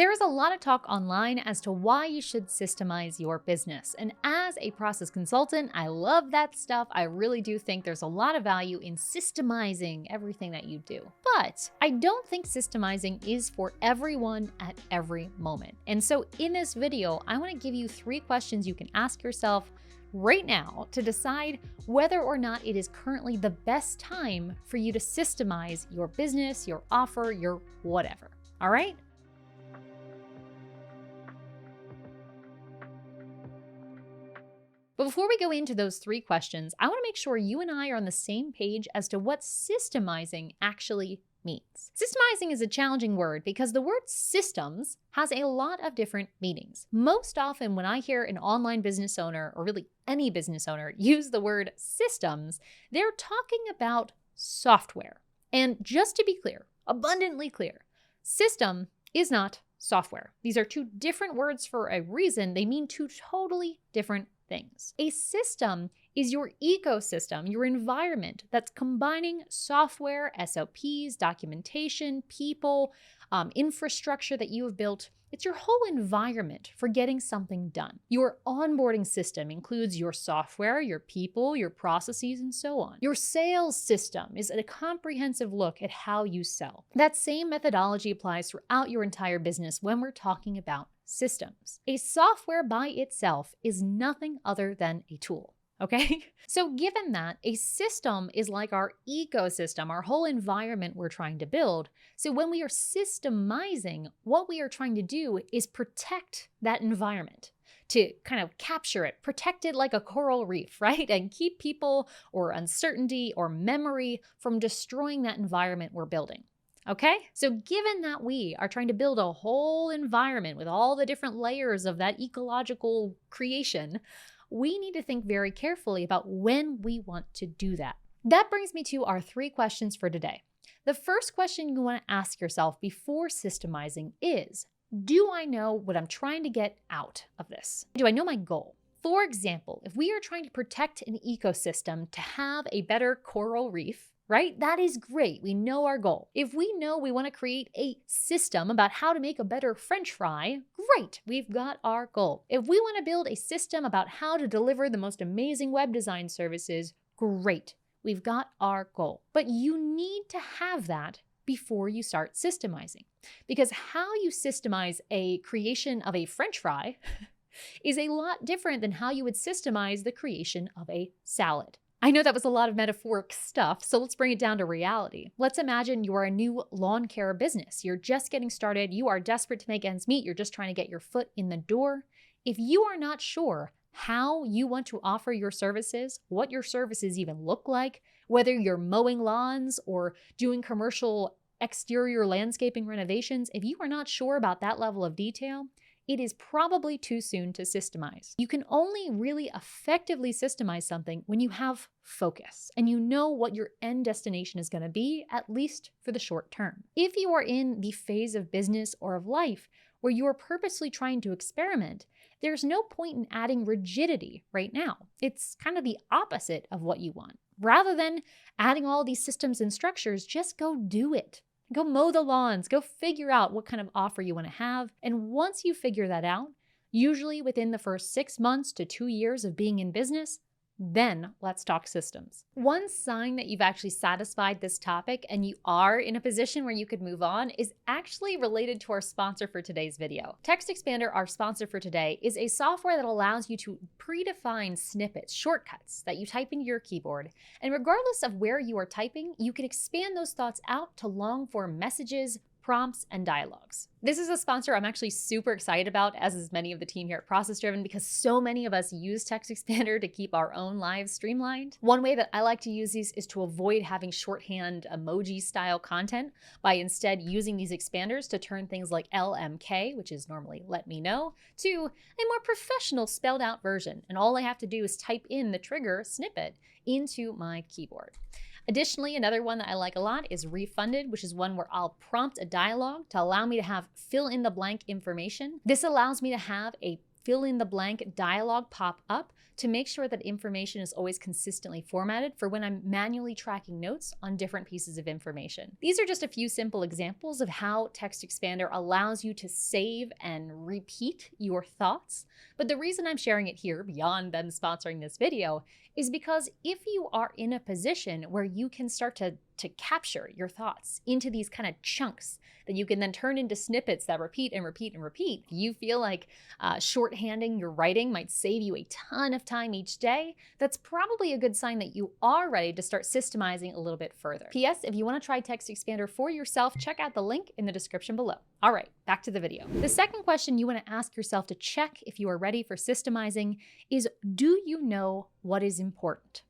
There is a lot of talk online as to why you should systemize your business. And as a process consultant, I love that stuff. I really do think there's a lot of value in systemizing everything that you do. But I don't think systemizing is for everyone at every moment. And so in this video, I want to give you 3 questions you can ask yourself right now to decide whether or not it is currently the best time for you to systemize your business, your offer, your whatever. All right? But before we go into those 3 questions, I want to make sure you and I are on the same page as to what systemizing actually means. Systemizing is a challenging word because the word systems has a lot of different meanings. Most often when I hear an online business owner, or really any business owner, use the word systems, they're talking about software. And just to be clear, abundantly clear, system is not software. These are 2 different words for a reason. They mean 2 totally different things. A system is your ecosystem, your environment that's combining software, SOPs, documentation, people, infrastructure that you have built. It's your whole environment for getting something done. Your onboarding system includes your software, your people, your processes, and so on. Your sales system is a comprehensive look at how you sell. That same methodology applies throughout your entire business when we're talking about systems. A software by itself is nothing other than a tool. Okay? So given that, a system is like our ecosystem, our whole environment we're trying to build. So when we are systemizing, what we are trying to do is protect that environment, to kind of capture it, protect it like a coral reef, right? And keep people or uncertainty or memory from destroying that environment we're building. Okay? So given that we are trying to build a whole environment with all the different layers of that ecological creation, we need to think very carefully about when we want to do that. That brings me to our 3 questions for today. The first question you want to ask yourself before systemizing is, do I know what I'm trying to get out of this? Do I know my goal? For example, if we are trying to protect an ecosystem to have a better coral reef, right? That is great. We know our goal. If we know we want to create a system about how to make a better French fry, great. We've got our goal. If we want to build a system about how to deliver the most amazing web design services, great. We've got our goal. But you need to have that before you start systemizing. Because how you systemize a creation of a French fry is a lot different than how you would systemize the creation of a salad. I know that was a lot of metaphoric stuff, so let's bring it down to reality. Let's imagine you are a new lawn care business. You're just getting started. You are desperate to make ends meet. You're just trying to get your foot in the door. If you are not sure how you want to offer your services, what your services even look like, whether you're mowing lawns or doing commercial exterior landscaping renovations, if you are not sure about that level of detail, it is probably too soon to systemize. You can only really effectively systemize something when you have focus and you know what your end destination is going to be, at least for the short term. If you are in the phase of business or of life where you are purposely trying to experiment, there's no point in adding rigidity right now. It's kind of the opposite of what you want. Rather than adding all these systems and structures, just go do it. Go mow the lawns, go figure out what kind of offer you want to have. And once you figure that out, usually within the first 6 months to 2 years of being in business, then let's talk systems. One sign that you've actually satisfied this topic and you are in a position where you could move on is actually related to our sponsor for today's video. TextExpander, our sponsor for today, is a software that allows you to predefine snippets, shortcuts that you type into your keyboard. And regardless of where you are typing, you can expand those thoughts out to long-form messages, prompts, and dialogues. This is a sponsor I'm actually super excited about, as is many of the team here at ProcessDriven, because so many of us use TextExpander to keep our own lives streamlined. One way that I like to use these is to avoid having shorthand emoji style content by instead using these expanders to turn things like LMK, which is normally let me know, to a more professional spelled out version. And all I have to do is type in the trigger snippet into my keyboard. Additionally, another one that I like a lot is Refunded, which is one where I'll prompt a dialogue to allow me to have fill in the blank information. This allows me to have a fill in the blank dialog pop up to make sure that information is always consistently formatted for when I'm manually tracking notes on different pieces of information. These are just a few simple examples of how Text Expander allows you to save and repeat your thoughts. But the reason I'm sharing it here, beyond them sponsoring this video, is because if you are in a position where you can start to capture your thoughts into these kind of chunks that you can then turn into snippets that repeat and repeat and repeat, you feel like shorthanding your writing might save you a ton of time each day, that's probably a good sign that you are ready to start systemizing a little bit further. P.S. If you want to try Text Expander for yourself, check out the link in the description below. All right, back to the video. The second question you want to ask yourself to check if you are ready for systemizing is, do you know what is important?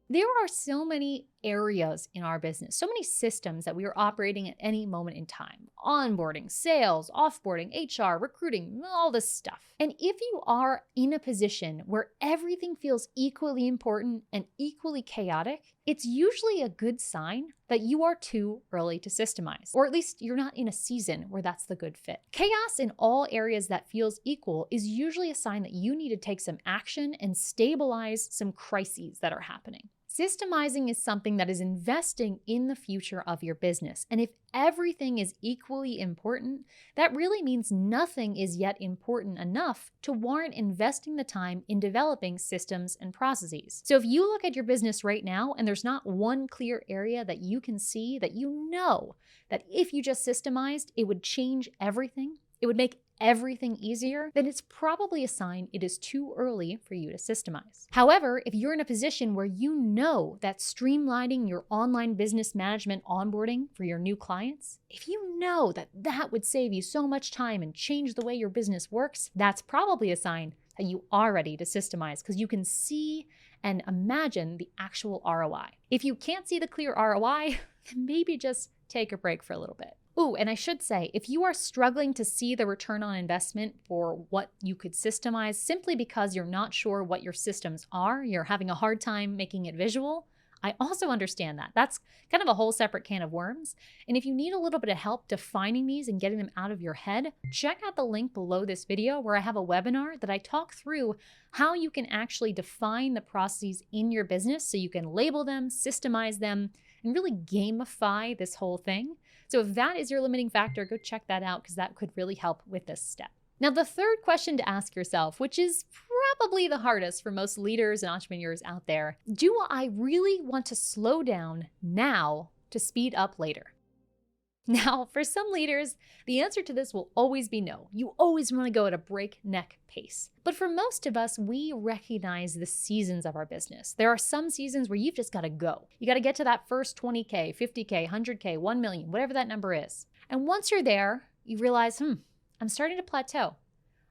There are so many areas in our business, so many systems that we are operating at any moment in time. Onboarding, sales, offboarding, HR, recruiting, all this stuff. And if you are in a position where everything feels equally important and equally chaotic, it's usually a good sign that you are too early to systemize, or at least you're not in a season where that's the good fit. Chaos in all areas that feels equal is usually a sign that you need to take some action and stabilize some crises that are happening. Systemizing is something that is investing in the future of your business. And if everything is equally important, that really means nothing is yet important enough to warrant investing the time in developing systems and processes. So if you look at your business right now and there's not one clear area that you can see that you know that if you just systemized, it would change everything, it would make everything easier, then it's probably a sign it is too early for you to systemize. However, if you're in a position where you know that streamlining your online business management onboarding for your new clients, if you know that that would save you so much time and change the way your business works, that's probably a sign that you are ready to systemize because you can see and imagine the actual ROI. If you can't see the clear ROI, then maybe just take a break for a little bit. Ooh, and I should say, if you are struggling to see the return on investment for what you could systemize simply because you're not sure what your systems are, you're having a hard time making it visual, I also understand that. That's kind of a whole separate can of worms. And if you need a little bit of help defining these and getting them out of your head, check out the link below this video where I have a webinar that I talk through how you can actually define the processes in your business so you can label them, systemize them, and really gamify this whole thing. So if that is your limiting factor, go check that out because that could really help with this step. Now, the third question to ask yourself, which is probably the hardest for most leaders and entrepreneurs out there, do I really want to slow down now to speed up later? Now, for some leaders, the answer to this will always be no. You always want to go at a breakneck pace. But for most of us, we recognize the seasons of our business. There are some seasons where you've just got to go. You got to get to that first 20K, 50K, 100K, 1 million, whatever that number is. And once you're there, you realize, I'm starting to plateau.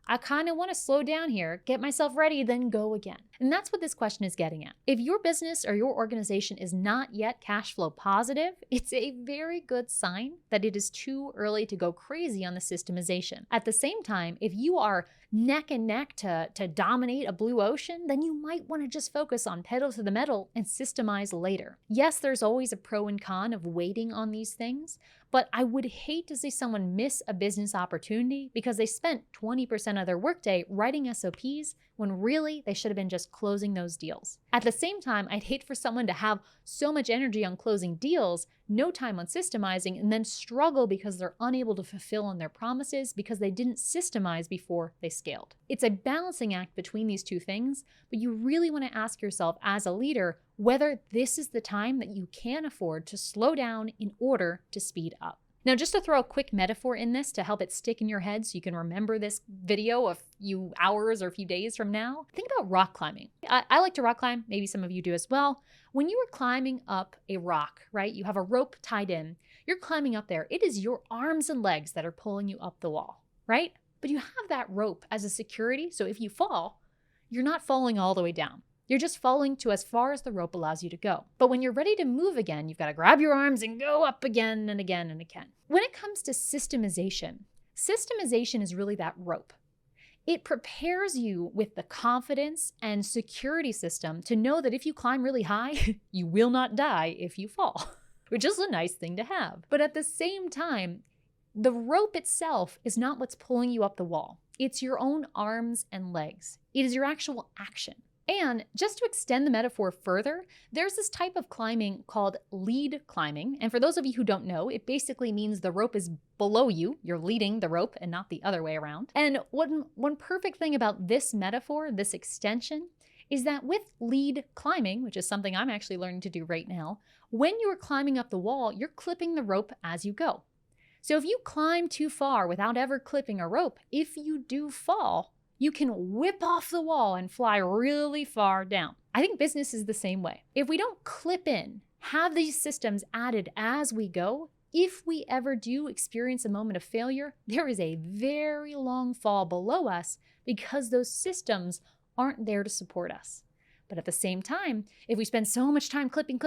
I kind of want to slow down here, get myself ready, then go again. And that's what this question is getting at. If your business or your organization is not yet cash flow positive, it's a very good sign that it is too early to go crazy on the systemization. At the same time, if you are neck and neck to dominate a blue ocean, then you might want to just focus on pedal to the metal and systemize later. Yes, there's always a pro and con of waiting on these things, but I would hate to see someone miss a business opportunity because they spent 20% of their workday writing SOPs when really they should have been just closing those deals. At the same time, I'd hate for someone to have so much energy on closing deals, no time on systemizing, and then struggle because they're unable to fulfill on their promises because they didn't systemize before they scaled. It's a balancing act between these two things, but you really want to ask yourself as a leader whether this is the time that you can afford to slow down in order to speed up. Now, just to throw a quick metaphor in this to help it stick in your head so you can remember this video a few hours or a few days from now, think about rock climbing. I like to rock climb. Maybe some of you do as well. When you are climbing up a rock, right, you have a rope tied in, you're climbing up there. It is your arms and legs that are pulling you up the wall, right? But you have that rope as a security. So if you fall, you're not falling all the way down. You're just falling to as far as the rope allows you to go. But when you're ready to move again, you've got to grab your arms and go up again and again and again. When it comes to systemization is really that rope. It prepares you with the confidence and security system to know that if you climb really high, you will not die if you fall, which is a nice thing to have. But at the same time, the rope itself is not what's pulling you up the wall. It's your own arms and legs. It is your actual action. And just to extend the metaphor further, there's this type of climbing called lead climbing. And for those of you who don't know, it basically means the rope is below you. You're leading the rope and not the other way around. And one perfect thing about this metaphor, this extension, is that with lead climbing, which is something I'm actually learning to do right now, when you're climbing up the wall, you're clipping the rope as you go. So if you climb too far without ever clipping a rope, if you do fall, you can whip off the wall and fly really far down. I think business is the same way. If we don't clip in, have these systems added as we go, if we ever do experience a moment of failure, there is a very long fall below us because those systems aren't there to support us. But at the same time, if we spend so much time clipping,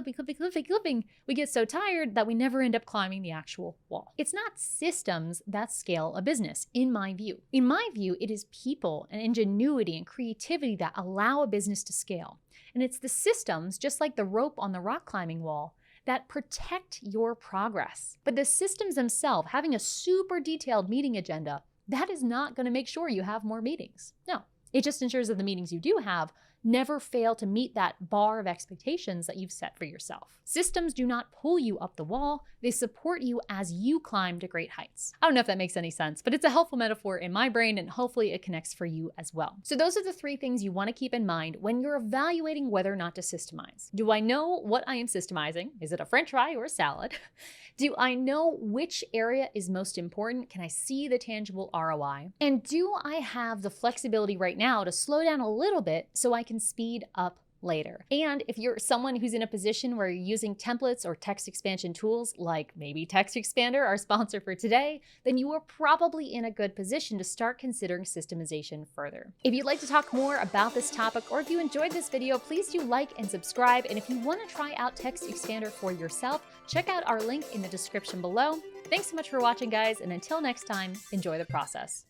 we get so tired that we never end up climbing the actual wall. It's not systems that scale a business, in my view. In my view, it is people and ingenuity and creativity that allow a business to scale. And it's the systems, just like the rope on the rock climbing wall, that protect your progress. But the systems themselves, having a super detailed meeting agenda, that is not going to make sure you have more meetings. No, it just ensures that the meetings you do have never fail to meet that bar of expectations that you've set for yourself. Systems do not pull you up the wall, they support you as you climb to great heights. I don't know if that makes any sense, but it's a helpful metaphor in my brain and hopefully it connects for you as well. So those are the 3 things you want to keep in mind when you're evaluating whether or not to systemize. Do I know what I am systemizing? Is it a French fry or a salad? Do I know which area is most important? Can I see the tangible ROI? And do I have the flexibility right now to slow down a little bit so I can speed up later? And if you're someone who's in a position where you're using templates or text expansion tools like maybe Text Expander, our sponsor for today, then you are probably in a good position to start considering systemization further. If you'd like to talk more about this topic, or if you enjoyed this video, please do like and subscribe. And if you want to try out Text Expander for yourself, check out our link in the description below. Thanks so much for watching, guys, and until next time, enjoy the process.